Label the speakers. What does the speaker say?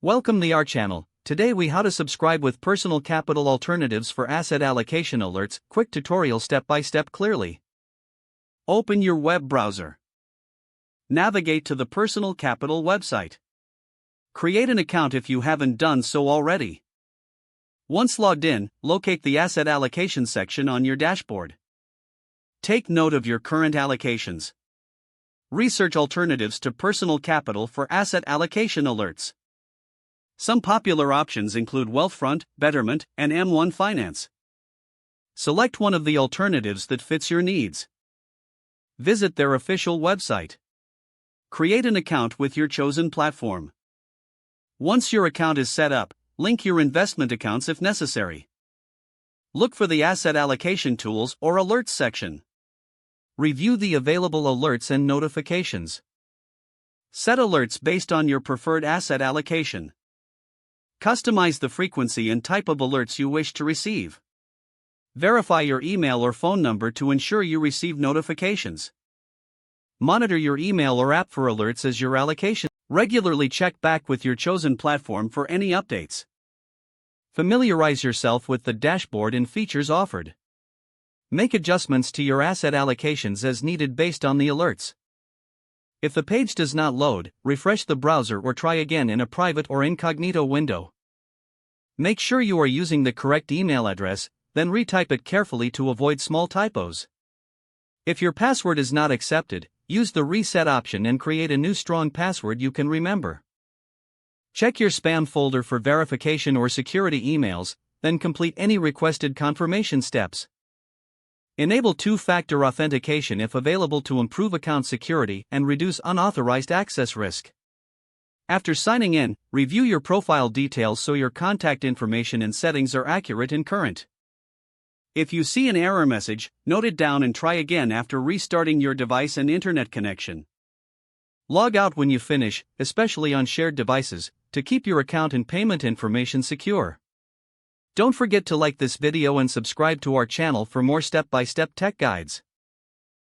Speaker 1: Welcome to our channel. Today we how to subscribe with personal capital alternatives for asset allocation alerts. Quick tutorial step by step clearly. Open your web browser. Navigate to the Personal Capital website. Create an account if you haven't done so already. Once logged in, locate the asset allocation section on your dashboard. Take note of your current allocations. Research alternatives to personal capital for asset allocation alerts. Some popular options include Wealthfront, Betterment, and M1 Finance. Select one of the alternatives that fits your needs. Visit their official website. Create an account with your chosen platform. Once your account is set up, link your investment accounts if necessary. Look for the Asset Allocation Tools or Alerts section. Review the available alerts and notifications. Set alerts based on your preferred asset allocation. Customize the frequency and type of alerts you wish to receive. Verify your email or phone number to ensure you receive notifications. Monitor your email or app for alerts as your allocation. Regularly check back with your chosen platform for any updates. Familiarize yourself with the dashboard and features offered. Make adjustments to your asset allocations as needed based on the alerts. If the page does not load, refresh the browser or try again in a private or incognito window. Make sure you are using the correct email address, then retype it carefully to avoid small typos. If your password is not accepted, use the reset option and create a new strong password you can remember. Check your spam folder for verification or security emails, then complete any requested confirmation steps. Enable two-factor authentication if available to improve account security and reduce unauthorized access risk. After signing in, review your profile details so your contact information and settings are accurate and current. If you see an error message, note it down and try again after restarting your device and internet connection. Log out when you finish, especially on shared devices, to keep your account and payment information secure. Don't forget to like this video and subscribe to our channel for more step-by-step tech guides.